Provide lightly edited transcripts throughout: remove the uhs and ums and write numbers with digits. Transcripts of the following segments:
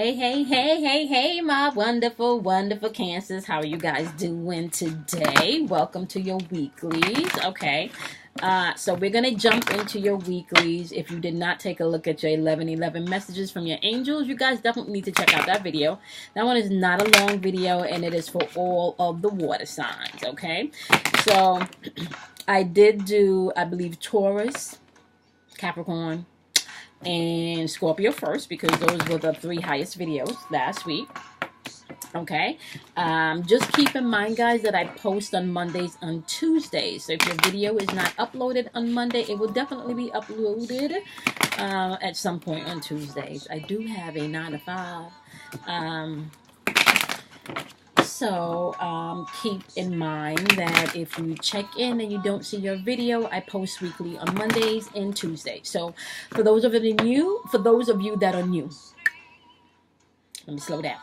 Hey, my wonderful, wonderful Cancers. How are you guys doing today? Welcome to your weeklies. Okay. So we're going to jump into your weeklies. If you did not take a look at your 1111 messages from your angels, you guys definitely need to check out that video. That one is not a long video, and it is for all of the water signs. Okay. So I did do, I believe, Taurus, Capricorn, and Scorpio first, because those were the three highest videos last week. Okay, just keep in mind, guys, that I post on Mondays and Tuesdays. So if your video is not uploaded on Monday, it will definitely be uploaded at some point on Tuesdays. I do have a 9 to 5. So keep in mind that if you check in and you don't see your video, I post weekly on Mondays and Tuesdays. So for those of you that are new, let me slow down.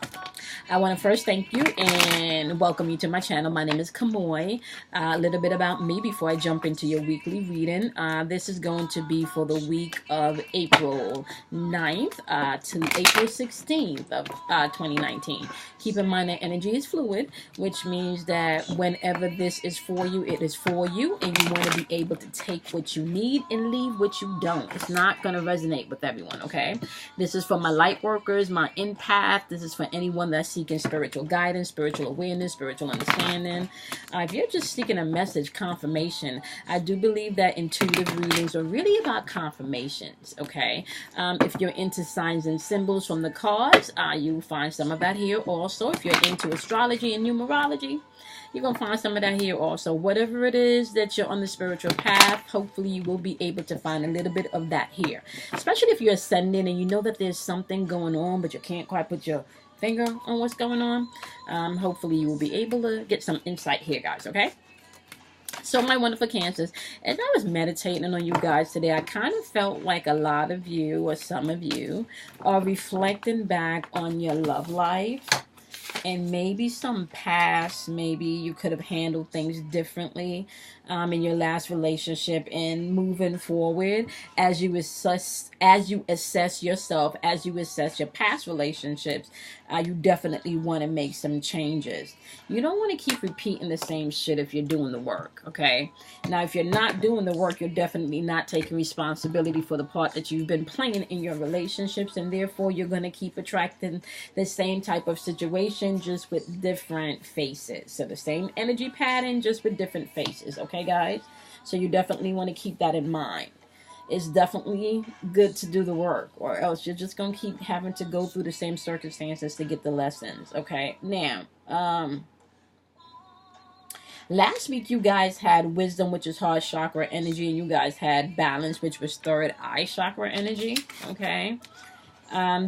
I want to first thank you and welcome you to my channel. My name is Kamoy. A little bit about me before I jump into your weekly reading. This is going to be for the week of April 9th to April 16th of 2019. Keep in mind that energy is fluid, which means that whenever this is for you, it is for you, and you want to be able to take what you need and leave what you don't. It's not going to resonate with everyone, okay? This is for my light workers, my empath. This is for anyone that's seeking spiritual guidance, spiritual awareness, spiritual understanding. If you're just seeking a message, confirmation, I do believe that intuitive readings are really about confirmations, okay? If you're into signs and symbols from the cards, you'll find some of that here also. If you're into astrology and numerology, you're going to find some of that here also. Whatever it is that you're on the spiritual path, hopefully you will be able to find a little bit of that here. Especially if you're ascending and you know that there's something going on, but you can't quite put your finger on what's going on. Hopefully you will be able to get some insight here, guys, okay? So my wonderful Cancers, as I was meditating on you guys today, I kind of felt like a lot of you, or some of you, are reflecting back on your love life. And maybe some past, maybe you could have handled things differently in your last relationship, and moving forward as you assess yourself, as you assess your past relationships, you definitely want to make some changes. You don't want to keep repeating the same shit if you're doing the work, okay? Now, if you're not doing the work, you're definitely not taking responsibility for the part that you've been playing in your relationships, and therefore you're going to keep attracting the same type of situation, just with different faces. So the same energy pattern, just with different faces, okay, guys? So you definitely want to keep that in mind. It's definitely good to do the work, or else you're just going to keep having to go through the same circumstances to get the lessons, okay? Now, last week you guys had wisdom, which is heart chakra energy, and you guys had balance, which was third eye chakra energy, okay?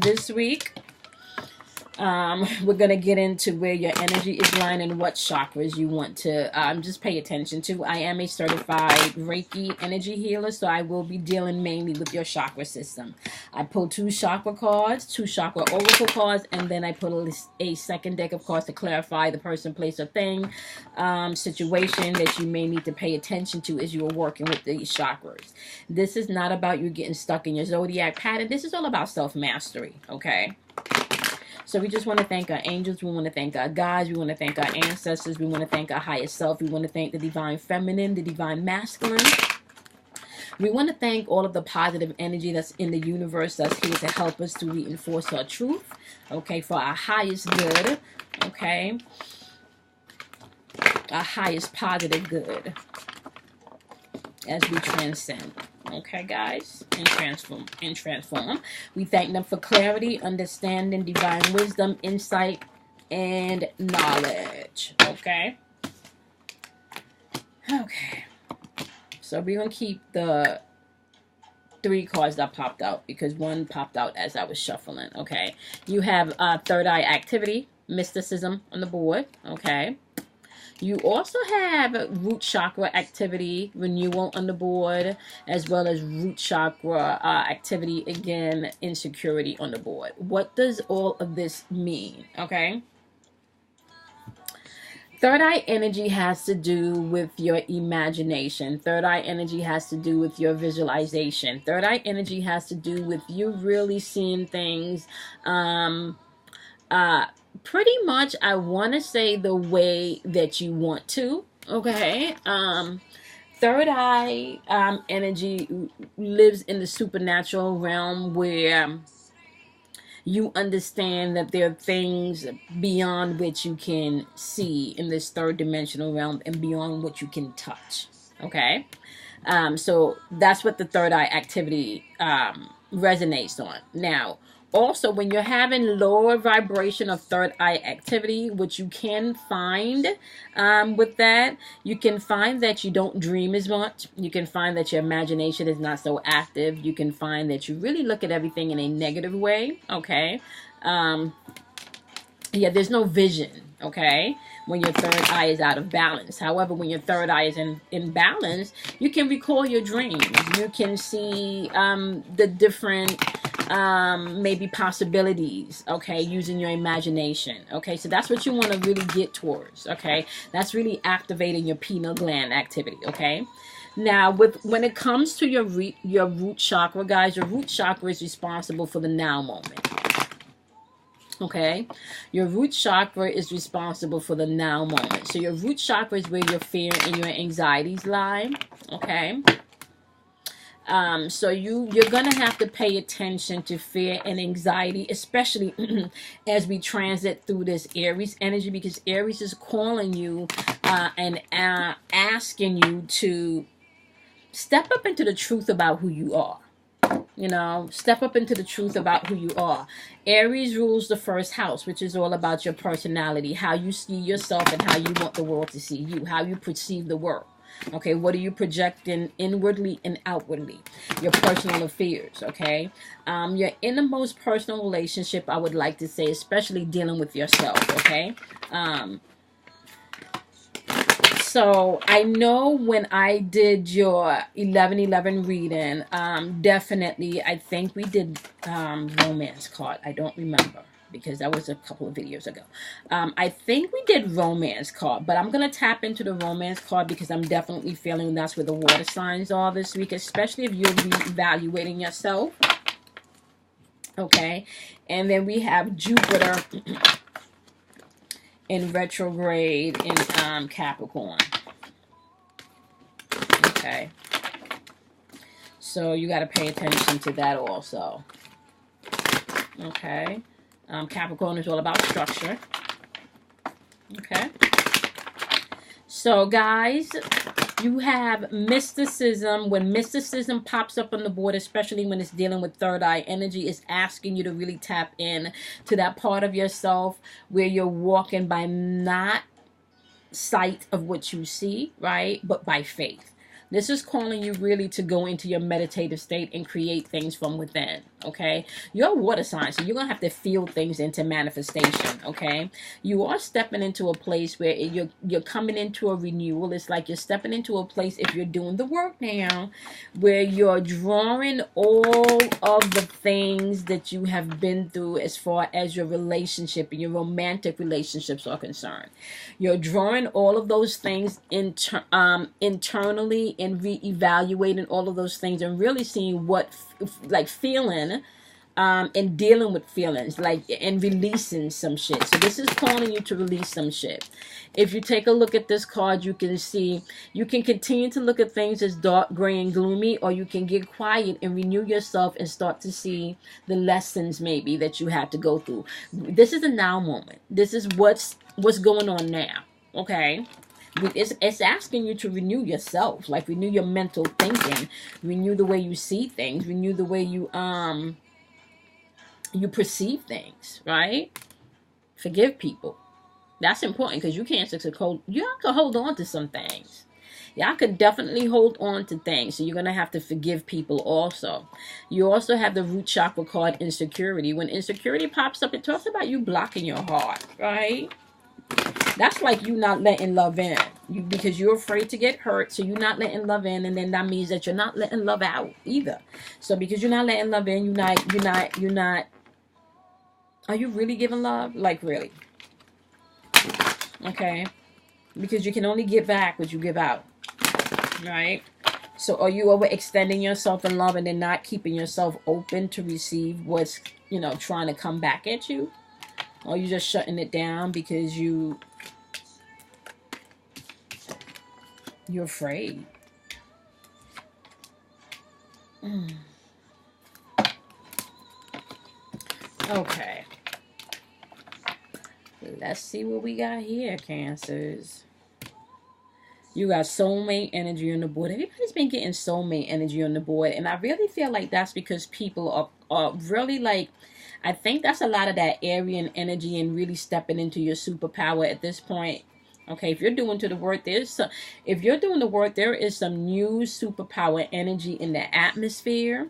This week, we're going to get into where your energy is lying and what chakras you want to just pay attention to. I am a certified Reiki energy healer, so I will be dealing mainly with your chakra system. I pull 2 chakra cards, 2 chakra oracle cards, and then I put a second deck of cards to clarify the person, place, or thing, situation that you may need to pay attention to as you are working with these chakras. This is not about you getting stuck in your zodiac pattern. This is all about self-mastery, okay? So we just want to thank our angels. We want to thank our guides. We want to thank our ancestors. We want to thank our higher self. We want to thank the divine feminine, the divine masculine. We want to thank all of the positive energy that's in the universe that's here to help us to reinforce our truth, okay, for our highest good, okay, our highest positive good as we transcend. Okay, guys, and transform. We thank them for clarity, understanding, divine wisdom, insight, and knowledge. Okay. So we're gonna keep the 3 cards that popped out, because one popped out as I was shuffling. Okay. You have third eye activity, mysticism on the board. Okay. You also have root chakra activity, renewal on the board, as well as root chakra activity, again, insecurity on the board. What does all of this mean? Okay. Third eye energy has to do with your imagination. Third eye energy has to do with your visualization. Third eye energy has to do with you really seeing things um, uh, pretty much, I want to say, the way that you want to. Okay. Third eye energy lives in the supernatural realm where you understand that there are things beyond which you can see in this third dimensional realm and beyond what you can touch. Okay. So that's what the third eye activity resonates on. Now, also, when you're having lower vibration of third eye activity, which you can find with that, you can find that you don't dream as much. You can find that your imagination is not so active. You can find that you really look at everything in a negative way. Okay. Yeah, there's no vision, okay, when your third eye is out of balance. However, when your third eye is in balance, you can recall your dreams. You can see the different maybe possibilities, okay, using your imagination. Okay, so that's what you want to really get towards. Okay, that's really activating your pineal gland activity. Okay. Now, when it comes to your root chakra, guys, your root chakra is responsible for the now moment. Okay, your root chakra is responsible for the now moment. So your root chakra is where your fear and your anxieties lie. Okay. So you're gonna have to pay attention to fear and anxiety, especially as we transit through this Aries energy, because Aries is calling you and asking you to step up into the truth about who you are. You know, step up into the truth about who you are. Aries rules the first house, which is all about your personality, how you see yourself and how you want the world to see you, how you perceive the world. Okay, what are you projecting inwardly and outwardly? Your personal affairs, okay? Your innermost personal relationship, I would like to say, especially dealing with yourself, okay? So I know when I did your 11/11 reading, definitely, I think we did romance card. I don't remember because that was a couple of videos ago. I think we did romance card, but I'm going to tap into the romance card because I'm definitely feeling that's where the water signs are this week, especially if you're reevaluating yourself. Okay. And then we have Jupiter in retrograde in Capricorn. Okay, so you got to pay attention to that also. Okay, Capricorn is all about structure. Okay, so guys, you have mysticism. When mysticism pops up on the board, especially when it's dealing with third eye energy, it's asking you to really tap in to that part of yourself where you're walking by not sight of what you see, right, but by faith. This is calling you really to go into your meditative state and create things from within, okay? You're a water sign, so you're going to have to feel things into manifestation, okay? You are stepping into a place where you're coming into a renewal. It's like you're stepping into a place, if you're doing the work now, where you're drawing all of the things that you have been through as far as your relationship and your romantic relationships are concerned. You're drawing all of those things internally and reevaluating all of those things and really seeing what like feeling and dealing with feelings, like, and releasing some shit. So this is calling you to release some shit. If you take a look at this card, you can see you can continue to look at things as dark, gray, and gloomy, or you can get quiet and renew yourself and start to see the lessons maybe that you had to go through. This is a now moment. This is what's going on now. Okay. It's asking you to renew yourself, like renew your mental thinking, renew the way you see things, renew the way you perceive things, right? Forgive people. That's important because you can't hold. You have to hold on to some things. Y'all could definitely hold on to things. So you're going to have to forgive people also. You also have the root chakra card, insecurity. When insecurity pops up, it talks about you blocking your heart, right? That's like you not letting love in. Because you're afraid to get hurt, so you're not letting love in, and then that means that you're not letting love out either. So because you're not letting love in, you're not. Are you really giving love? Like, really? Okay. Because you can only get back what you give out, right? So are you overextending yourself in love and then not keeping yourself open to receive what's, you know, trying to come back at you? Or are you just shutting it down because you're afraid? Okay. Let's see what we got here, Cancers. You got soulmate energy on the board. Everybody's been getting soulmate energy on the board. And I really feel like that's because people are really like, I think that's a lot of that Aryan energy and really stepping into your superpower at this point. Okay, if you're doing the work, if you're doing the work, there is some new superpower energy in the atmosphere.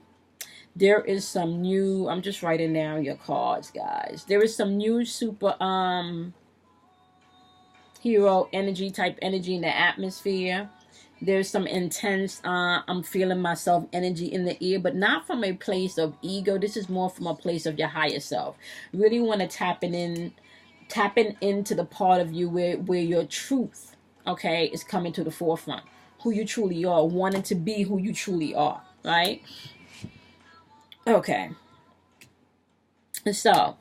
There is some new, I'm just writing down your cards, guys. There is some new super hero energy, type energy in the atmosphere. There's some intense I'm feeling myself energy in the air, but not from a place of ego. This is more from a place of your higher self. Really want to tapping into the part of you where your truth, okay, is coming to the forefront. Who you truly are, wanting to be who you truly are, right? Okay. So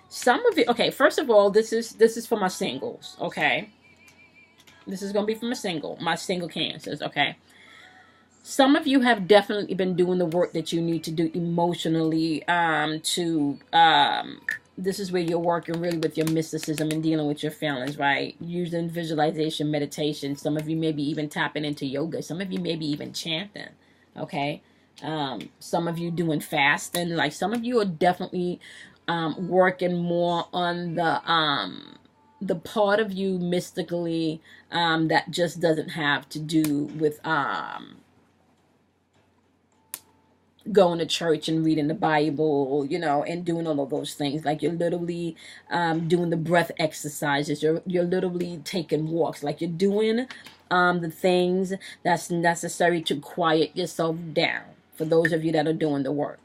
some of you, okay, first of all, this is for my singles, okay? This is going to be for my single Cancers, okay? Some of you have definitely been doing the work that you need to do emotionally this is where you're working really with your mysticism and dealing with your feelings, right? Using visualization, meditation. Some of you may be even tapping into yoga. Some of you may be even chanting, okay? Some of you doing fasting. Like some of you are definitely working more on the part of you mystically that just doesn't have to do with going to church and reading the Bible, you know, and doing all of those things. Like you're literally doing the breath exercises. You're literally taking walks. Like you're doing the things that's necessary to quiet yourself down. For those of you that are doing the work.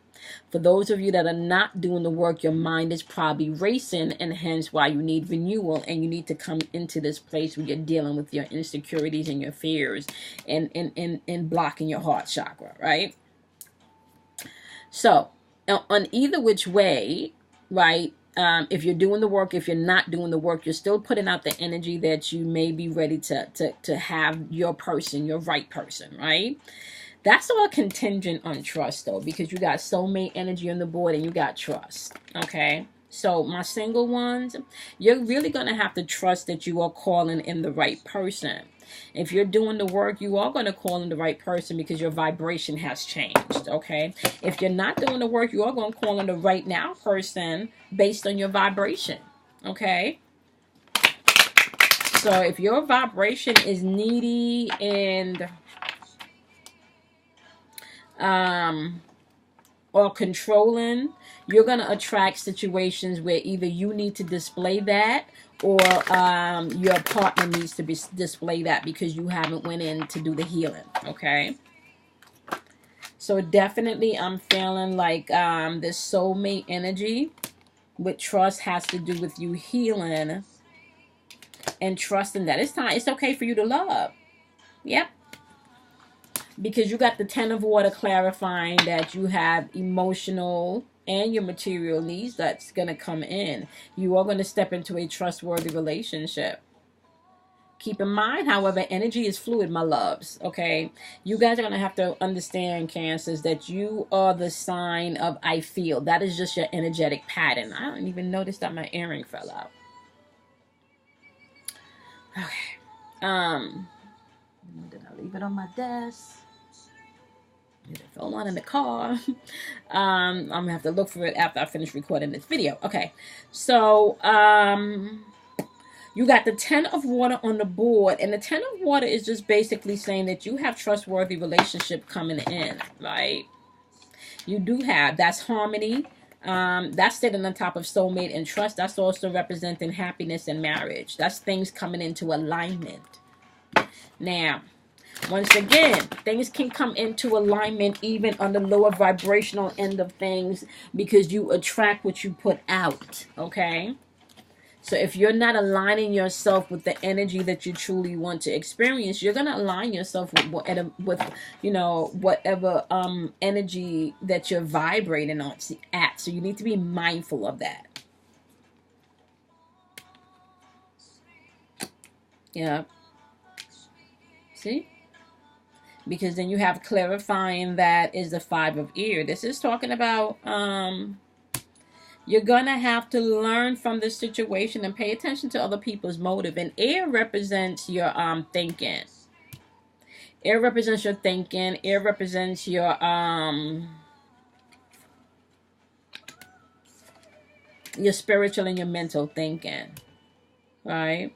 For those of you that are not doing the work, your mind is probably racing, and hence why you need renewal, and you need to come into this place where you're dealing with your insecurities and your fears and blocking your heart chakra, right? So, on either which way, right, if you're doing the work, if you're not doing the work, you're still putting out the energy that you may be ready to have your person, your right person, right? That's all contingent on trust, though, because you got soulmate energy on the board and you got trust, okay? So, my single ones, you're really going to have to trust that you are calling in the right person. If you're doing the work, you are going to call in the right person because your vibration has changed, okay? If you're not doing the work, you are going to call in the right now person based on your vibration, okay? So if your vibration is needy and or controlling, you're going to attract situations where either you need to display that or your partner needs to display that because you haven't went in to do the healing, okay? So definitely I'm feeling like this soulmate energy with trust has to do with you healing and trusting that it's okay for you to love. Yep. Because you got the 10 of water clarifying that you have emotional and your material needs that's going to come in. You are going to step into a trustworthy relationship. Keep in mind, however, energy is fluid, my loves, okay? You guys are going to have to understand, Cancers, that you are the sign of I feel. That is just your energetic pattern. I don't even notice that my earring fell out. Okay. Did I leave it on my desk? It fell on in the car. I'm gonna have to look for it after I finish recording this video. Okay, so you got the 10 of water on the board, and the 10 of water is just basically saying that you have trustworthy relationship coming in, right? You do have, that's harmony. That's sitting on top of soulmate and trust. That's also representing happiness and marriage. That's things coming into alignment. Now, once again, things can come into alignment even on the lower vibrational end of things because you attract what you put out, okay? So if you're not aligning yourself with the energy that you truly want to experience, you're gonna align yourself with you know, whatever energy that you're vibrating on at. So you need to be mindful of that. Yeah. See? Because then you have clarifying, that is the 5 of ear. This is talking about you're gonna have to learn from the situation and pay attention to other people's motive. And air represents your thinking. Air represents your thinking. Air represents your spiritual and your mental thinking. Right?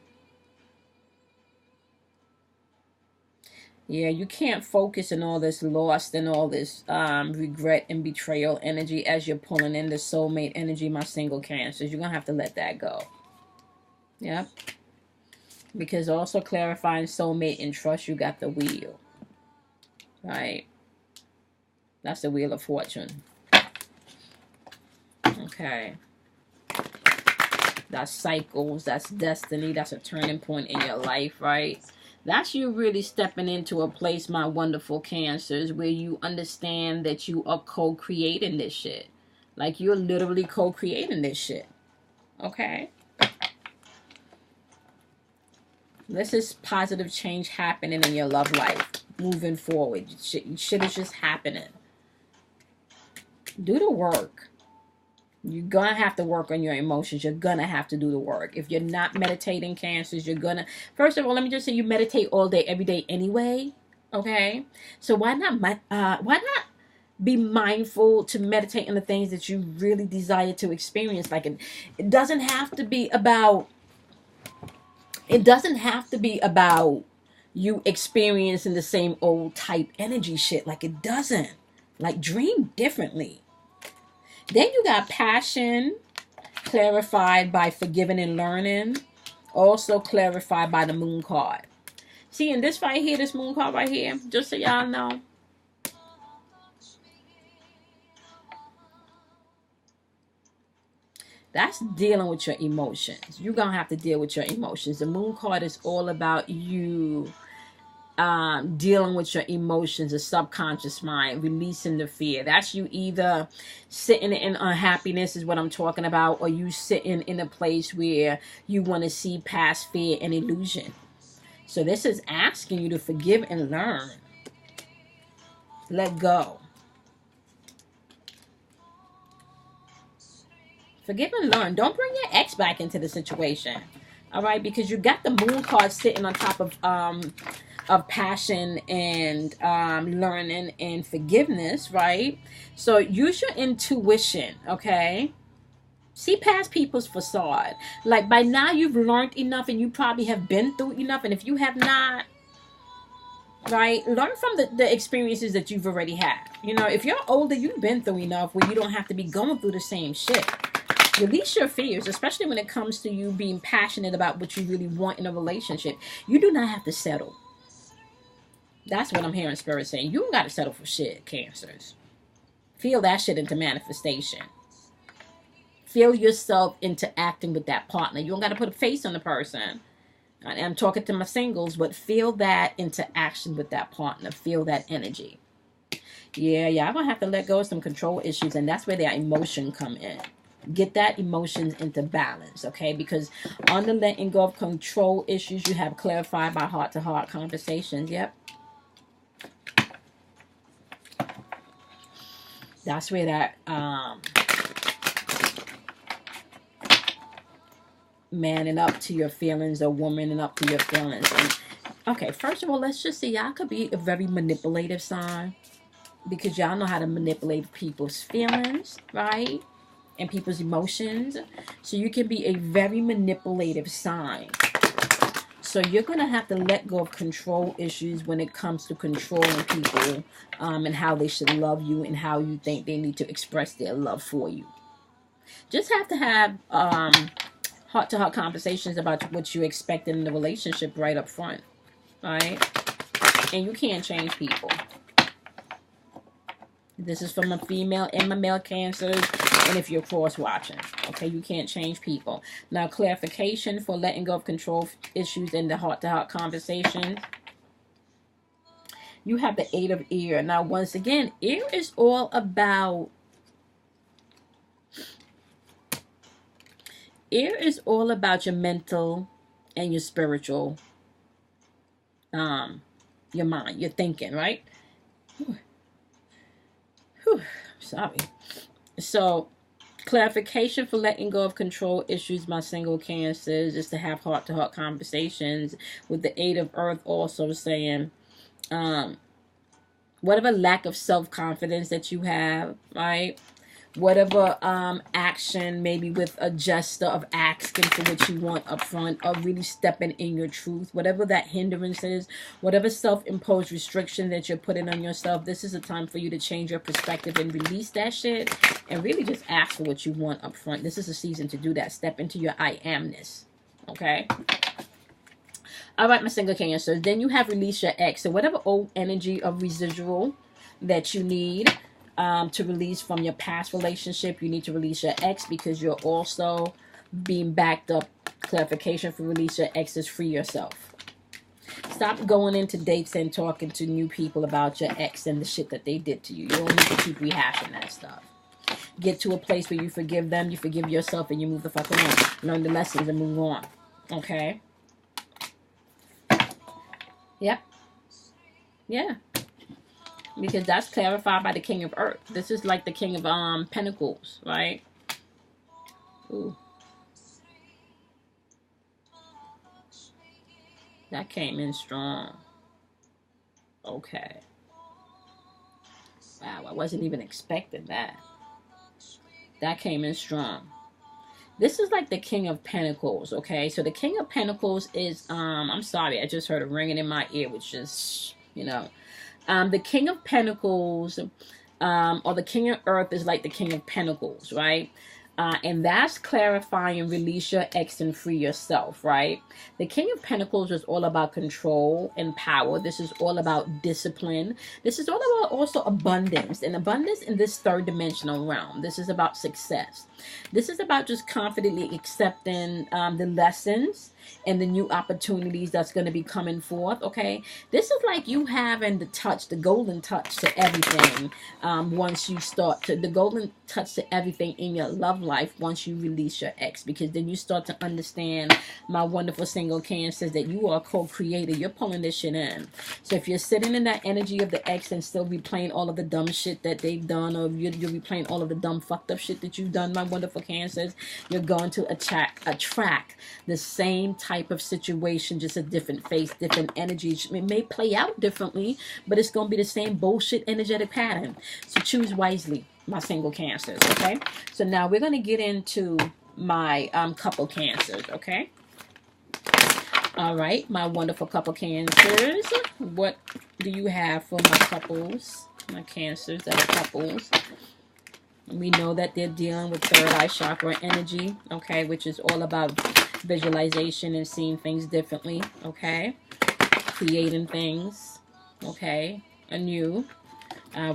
Yeah, you can't focus on all this loss and all this regret and betrayal energy as you're pulling in the soulmate energy, my single Cancers. You're going to have to let that go. Yep. Because also clarifying soulmate and trust, you got the wheel. Right? That's the Wheel of Fortune. Okay. That's cycles. That's destiny. That's a turning point in your life, right? That's you really stepping into a place, my wonderful Cancers, where you understand that you are co-creating this shit. Like, you're literally co-creating this shit. Okay? This is positive change happening in your love life. Moving forward. Shit is just happening. Do the work. You're going to have to work on your emotions. You're going to have to do the work. If you're not meditating, Cancers, you're going to... First of all, let me just say you meditate all day, every day anyway. Okay? So why not be mindful to meditate on the things that you really desire to experience? Like, it doesn't have to be about... It doesn't have to be about you experiencing the same old type energy shit. Like, it doesn't. Like, dream differently. Then you got passion, clarified by forgiving and learning. Also clarified by the Moon card. See, in this right here, this Moon card right here, just so y'all know. That's dealing with your emotions. You're going to have to deal with your emotions. The Moon card is all about you dealing with your emotions, the subconscious mind, releasing the fear. That's you either sitting in unhappiness is what I'm talking about, or you sitting in a place where you want to see past fear and illusion. So this is asking you to forgive and learn. Let go. Forgive and learn. Don't bring your ex back into the situation. All right, because you got the Moon card sitting on top of passion and learning and forgiveness, right? So use your intuition, okay? See past people's facade. Like, by now you've learned enough, and you probably have been through enough. And if you have not, right, learn from the experiences that you've already had. You know, if you're older, you've been through enough where you don't have to be going through the same shit. Release your fears, especially when it comes to you being passionate about what you really want in a relationship. You do not have to settle. That's what I'm hearing Spirit saying. You don't got to settle for shit, Cancers. Feel that shit into manifestation. Feel yourself into acting with that partner. You don't got to put a face on the person. I'm talking to my singles, but feel that into action with that partner. Feel that energy. Yeah, I'm going to have to let go of some control issues, and that's where their emotion come in. Get that emotions into balance, okay? Because on the letting go of control issues, you have clarified by heart-to-heart conversations. Yep. That's where that manning up to your feelings, or womaning up to your feelings. And, okay, first of all, let's just say y'all could be a very manipulative sign, because y'all know how to manipulate people's feelings, right? And people's emotions. So you can be a very manipulative sign. So you're going to have to let go of control issues when it comes to controlling people, and how they should love you and how you think they need to express their love for you. Just have to have heart-to-heart conversations about what you expect in the relationship right up front. Right? And you can't change people. This is from my female and my male cancers, and if you're cross-watching, okay, you can't change people. Now, clarification for letting go of control issues in the heart-to-heart conversations. You have the 8 of ear. Now, once again, ear is all about your mental and your spiritual, your mind, your thinking, right? Whew, sorry. So, clarification for letting go of control issues, my single cancers, is to have heart-to-heart conversations with the 8 of earth also saying, whatever lack of self-confidence that you have, right? Whatever action, maybe with a gesture of asking for what you want up front, or really stepping in your truth, whatever that hindrance is, whatever self-imposed restriction that you're putting on yourself, this is a time for you to change your perspective and release that shit and really just ask for what you want up front. This is a season to do that. Step into your I amness. Okay? All right, my single cancers. Then you have release your ex. So whatever old energy of residual that you need to release from your past relationship, you need to release your ex, because you're also being backed up. Clarification for release your ex is free yourself. Stop going into dates and talking to new people about your ex and the shit that they did to you. You don't need to keep rehashing that stuff. Get to a place where you forgive them, you forgive yourself, and you move the fuck on. Learn the lessons and move on. Okay? Yep. Yeah. Because that's clarified by the King of Earth. This is like the King of Pentacles, right? Ooh. That came in strong. Okay. Wow, I wasn't even expecting that. That came in strong. This is like the King of Pentacles, okay? So the King of Pentacles is, I'm sorry, I just heard a ringing in my ear, which is, you know. The King of Pentacles, or the King of Earth is like the King of Pentacles, right? And that's clarifying, release your ex and free yourself, right? The King of Pentacles is all about control and power. This is all about discipline. This is all about also abundance. And abundance in this third dimensional realm. This is about success. This is about just confidently accepting the lessons and the new opportunities that's going to be coming forth, okay? This is like you having the touch, the golden touch to everything once you start to, the golden touch to everything in your love life once you release your ex, because then you start to understand, my wonderful single cancers, that you are a co-creator. You're pulling this shit in. So if you're sitting in that energy of the ex and still replaying all of the dumb shit that they've done, or you're replaying all of the dumb fucked up shit that you've done, my wonderful cancers, you're going to attract the same type of situation, just a different face, different energy. It may play out differently, but it's going to be the same bullshit energetic pattern. So choose wisely, my single cancers, okay? So now we're going to get into my couple cancers, okay? All right, my wonderful couple cancers. What do you have for my couples, my cancers that are couples? We know that they're dealing with third eye chakra energy, okay, which is all about visualization and seeing things differently, okay, creating things, okay, anew.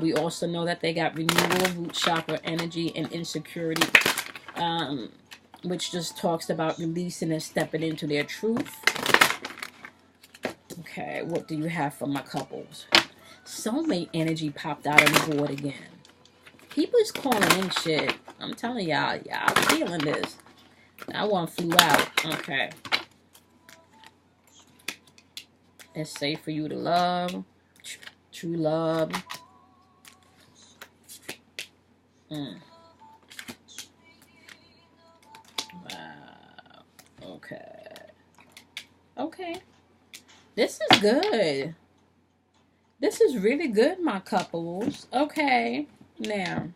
We also know that they got renewal, root chakra energy, and insecurity, which just talks about releasing and stepping into their truth. Okay, what do you have for my couples? Soulmate energy popped out on the board again. People is calling in shit. I'm telling y'all, y'all feeling this. That one flew out. Okay. It's safe for you to love. True love. Wow. Okay. Okay. This is good. This is really good, my couples. Okay. Now,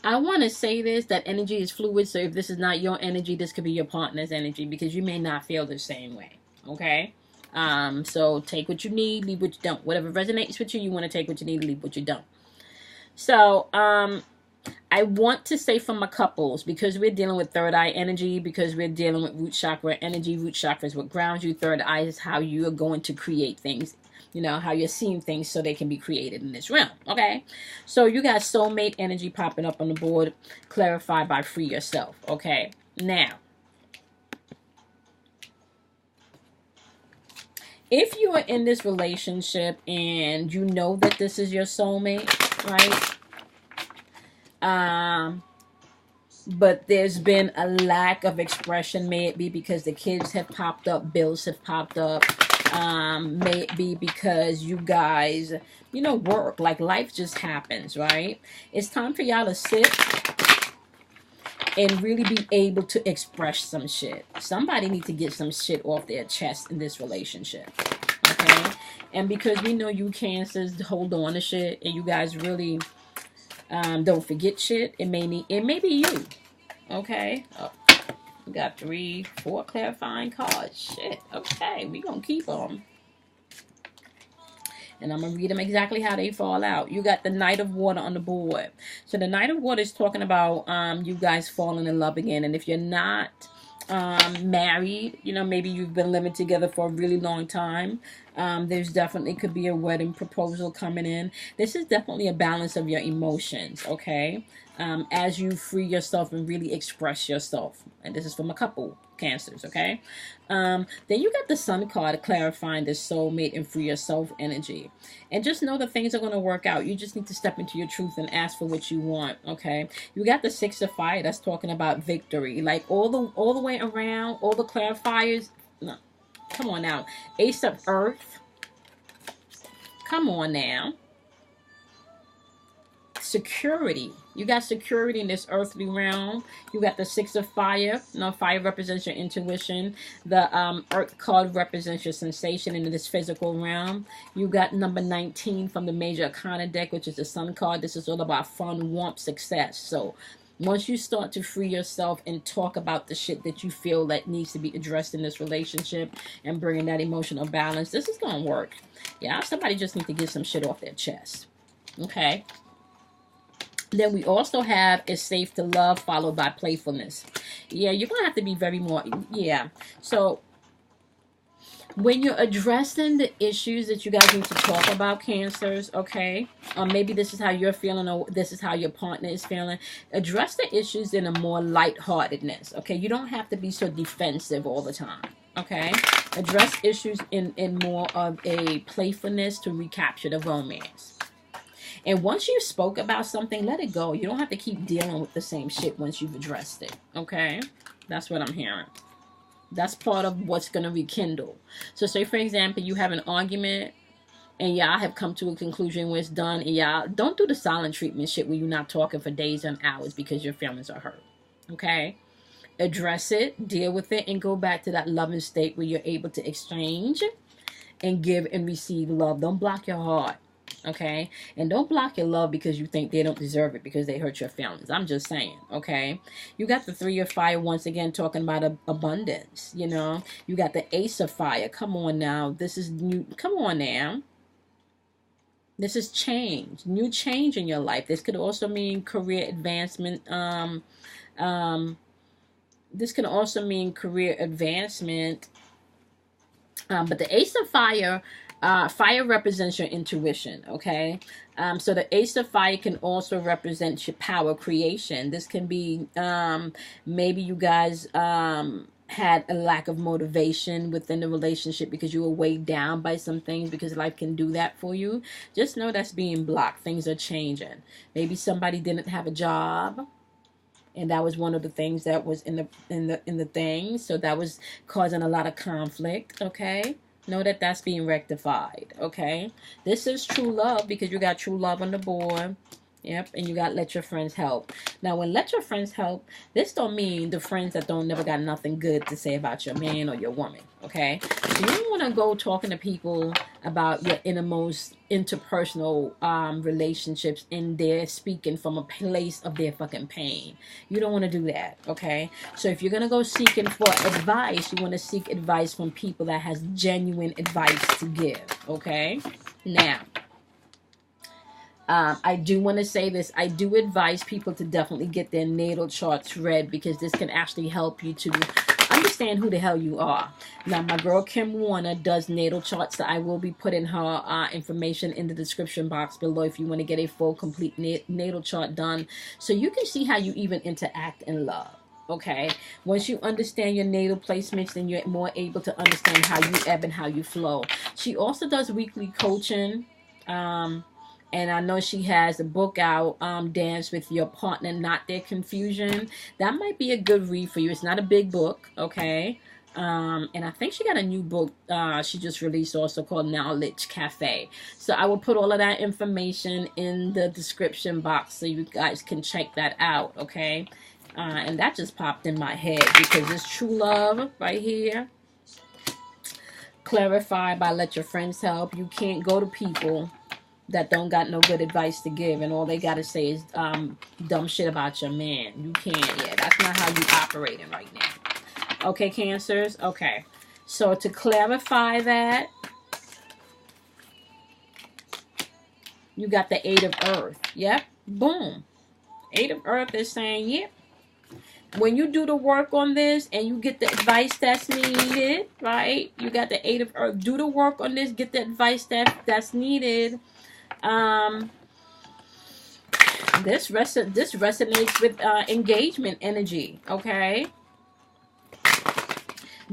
I want to say this, that energy is fluid. So if this is not your energy, this could be your partner's energy, because you may not feel the same way. Okay. So take what you need, leave what you don't. Whatever resonates with you, you want to take what you need, leave what you don't. So, I want to say for my couples, because we're dealing with third eye energy, because we're dealing with root chakra energy. Root chakra is what grounds you. Third eye is how you are going to create things. You know, how you're seeing things so they can be created in this realm. Okay? So you got soulmate energy popping up on the board. Clarified by free yourself. Okay? Now, if you are in this relationship and you know that this is your soulmate, right? But there's been a lack of expression. May it be because the kids have popped up, bills have popped up. May it be because you guys, you know, work, like life just happens, right? It's time for y'all to sit and really be able to express some shit. Somebody needs to get some shit off their chest in this relationship, okay? And because we know you Cancers hold on to shit, and you guys really don't forget shit, it may be you, okay? Oh, we got 3, 4 clarifying cards. Shit, okay, we gonna keep them. And I'm going to read them exactly how they fall out. You got the Knight of Water on the board. So the Knight of Water is talking about you guys falling in love again. And if you're not married, you know, maybe you've been living together for a really long time. There's definitely could be a wedding proposal coming in. This is definitely a balance of your emotions, okay? As you free yourself and really express yourself. And this is from a couple Cancers, okay? Then you got the Sun card clarifying the soulmate and free yourself energy. And just know that things are going to work out. You just need to step into your truth and ask for what you want, okay? You got the 6 of Fire that's talking about victory. Like all the way around, all the clarifiers. No, come on now. Ace of Earth. Come on now. Security. You got security in this earthly realm. You got the 6 of Fire. No, fire represents your intuition. The Earth card represents your sensation in this physical realm. You got number 19 from the Major Arcana deck, which is the Sun card. This is all about fun, warmth, success. So once you start to free yourself and talk about the shit that you feel that needs to be addressed in this relationship and bringing that emotional balance, this is going to work. Yeah, somebody just need to get some shit off their chest. Okay? Then we also have is safe to love followed by playfulness. Yeah, you're going to have to be very more. Yeah. So when you're addressing the issues that you guys need to talk about, Cancers, okay? Maybe this is how you're feeling or this is how your partner is feeling. Address the issues in a more lightheartedness, okay? You don't have to be so defensive all the time, okay? Address issues in more of a playfulness to recapture the romance. And once you spoke about something, let it go. You don't have to keep dealing with the same shit once you've addressed it. Okay? That's what I'm hearing. That's part of what's going to rekindle. So say, for example, you have an argument and y'all have come to a conclusion where it's done. And y'all don't do the silent treatment shit where you're not talking for days and hours because your feelings are hurt. Okay? Address it, deal with it, and go back to that loving state where you're able to exchange and give and receive love. Don't block your heart. Okay, and don't block your love because you think they don't deserve it because they hurt your feelings. I'm just saying, okay? You got the 3 of Fire once again talking about abundance, you know? You got the Ace of Fire. Come on now. This is new. Come on now. This is change. New change in your life. This could also mean career advancement. This can also mean career advancement. But the Ace of Fire... fire represents your intuition, okay? So the Ace of Fire can also represent your power creation. This can be maybe you guys had a lack of motivation within the relationship because you were weighed down by some things, because life can do that for you. Just know that's being blocked. Things are changing. Maybe somebody didn't have a job, and that was one of the things that was in the thing. So that was causing a lot of conflict, okay? Know that that's being rectified, okay? This is true love because you got true love on the board. Yep, and you got let your friends help. Now, when let your friends help, this don't mean the friends that don't never got nothing good to say about your man or your woman, okay? So you don't want to go talking to people about your innermost interpersonal relationships and they're speaking from a place of their fucking pain. You don't want to do that, okay? So if you're going to go seeking for advice, you want to seek advice from people that has genuine advice to give, okay? Now, I do want to say this. I do advise people to definitely get their natal charts read, because this can actually help you to understand who the hell you are. Now, my girl Kim Warner does natal charts, so I will be putting her information in the description box below if you want to get a full, complete natal chart done, so you can see how you even interact in love. Okay, once you understand your natal placements, then you're more able to understand how you ebb and how you flow. She also does weekly coaching. And I know she has a book out, Dance with Your Partner, Not Their Confusion. That might be a good read for you. It's not a big book, okay? And I think she got a new book she just released also called Knowledge Cafe. So I will put all of that information in the description box so you guys can check that out, okay? And that just popped in my head because it's true love right here. Clarify by let your friends help. You can't go to people that don't got no good advice to give, and all they got to say is dumb shit about your man. You can't. Yeah, that's not how you operating right now. Okay, Cancers? Okay. So to clarify that, you got the Eight of Earth. Yep. Boom. Eight of Earth is saying, yep. When you do the work on this and you get the advice that's needed, right? You got the Eight of Earth. Do the work on this. Get the advice that's needed. This resonates with engagement energy, okay?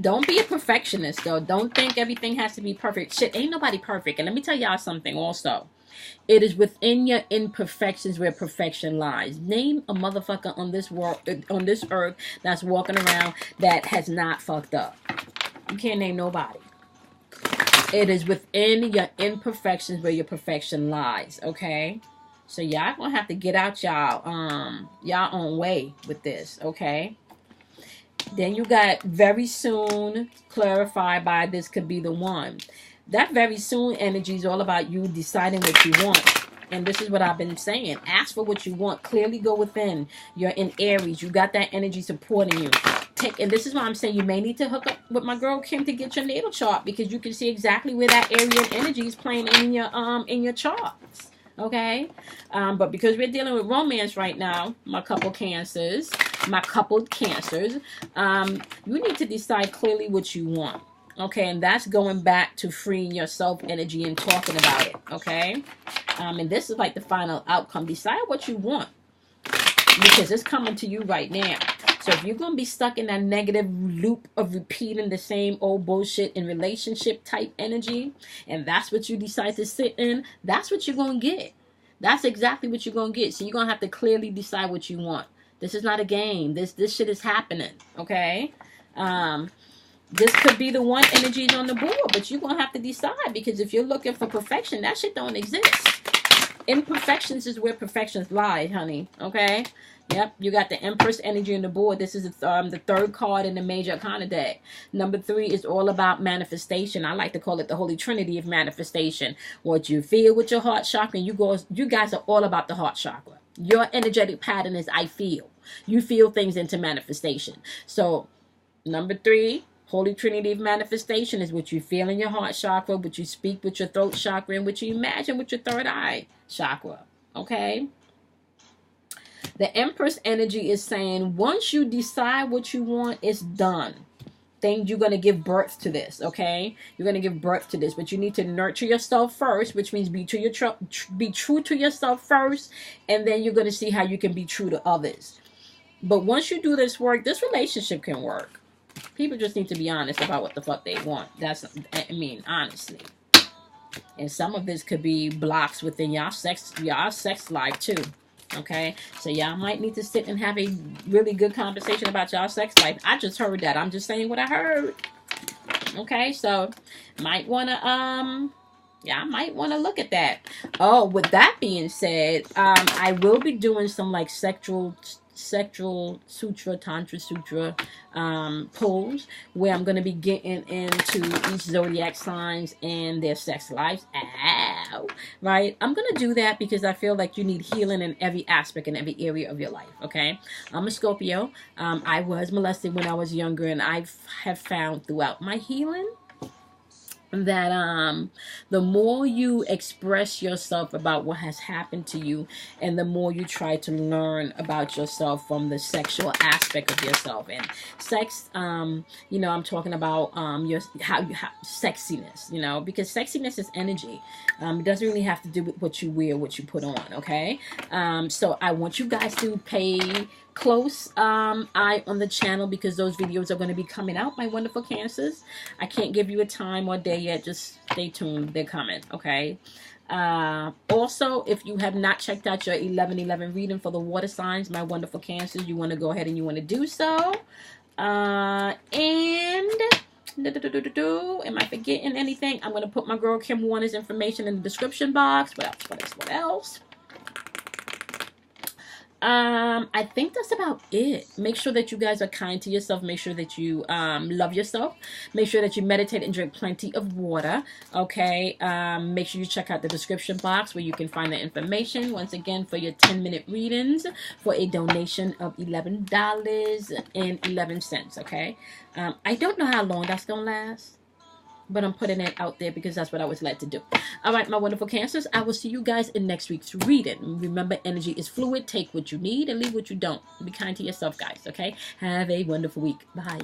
Don't be a perfectionist, though. Don't think everything has to be perfect. Shit, ain't nobody perfect. And let me tell y'all something also. It is within your imperfections where perfection lies. Name a motherfucker on this world, on this earth, that's walking around that has not fucked up. You can't name nobody. It is within your imperfections where your perfection lies, okay? So y'all gonna have to get out y'all own way with this, okay? Then you got very soon, clarified by this could be the one. That very soon energy is all about you deciding what you want. And this is what I've been saying. Ask for what you want. Clearly go within. You're in Aries. You got that energy supporting you. And this is why I'm saying you may need to hook up with my girl Kim to get your natal chart, because you can see exactly where that area of energy is playing in your charts. Okay? But because we're dealing with romance right now, my coupled Cancers, you need to decide clearly what you want. Okay, and that's going back to freeing your self energy and talking about it. Okay, and this is like the final outcome. Decide what you want, because it's coming to you right now. So if you're gonna be stuck in that negative loop of repeating the same old bullshit in relationship type energy, and that's what you decide to sit in, that's what you're gonna get. That's exactly what you're gonna get. So you're gonna have to clearly decide what you want. This is not a game. This shit is happening. Okay. This could be the one energies on the board, but you're going to have to decide, because if you're looking for perfection, that shit don't exist. Imperfections is where perfections lie, honey. Okay? Yep, you got the Empress energy on the board. This is the third card in the Major Arcana deck. Number 3 is all about manifestation. I like to call it the Holy Trinity of manifestation. What you feel with your heart chakra, and you guys are all about the heart chakra. Your energetic pattern is I feel. You feel things into manifestation. So, number 3, Holy Trinity of manifestation is what you feel in your heart chakra, what you speak with your throat chakra, and what you imagine with your third eye chakra. Okay? The Empress energy is saying once you decide what you want, it's done. Then you're going to give birth to this, okay? You're going to give birth to this, but you need to nurture yourself first, which means be true to yourself first, and then you're going to see how you can be true to others. But once you do this work, this relationship can work. People just need to be honest about what the fuck they want. I mean, honestly. And some of this could be blocks within y'all sex life too. Okay? So y'all might need to sit and have a really good conversation about y'all sex life. I just heard that. I'm just saying what I heard. Okay? So might wanna I might want to look at that. Oh, with that being said, I will be doing some like sexual sutra, tantra sutra pulls, where I'm going to be getting into each zodiac signs and their sex lives. Ow. Right? I'm going to do that because I feel like you need healing in every aspect, in every area of your life. Okay? I'm a Scorpio. I was molested when I was younger, and I have found throughout my healing, that the more you express yourself about what has happened to you, and the more you try to learn about yourself from the sexual aspect of yourself and sex, you know, I'm talking about your how sexiness, you know, because sexiness is energy. It doesn't really have to do with what you wear, what you put on. Okay. So I want you guys to pay close eye on the channel, because those videos are going to be coming out, my wonderful Cancers. I can't give you a time or day yet. Just stay tuned. They're coming. Okay. Also, if you have not checked out your 11/11 reading for the water signs, my wonderful Cancers, you want to go ahead and you want to do so. And am I forgetting anything? I'm going to put my girl Kim Warner's information in the description box. What else? I think that's about it. Make sure that you guys are kind to yourself. Make sure that you love yourself. Make sure that you meditate and drink plenty of water. Okay. Make sure you check out the description box where you can find the information. Once again, for your 10-minute readings for a donation of $11.11. Okay. I don't know how long that's gonna last, but I'm putting it out there because that's what I was led to do. All right, my wonderful Cancers, I will see you guys in next week's reading. Remember, energy is fluid. Take what you need and leave what you don't. Be kind to yourself, guys, okay? Have a wonderful week. Bye.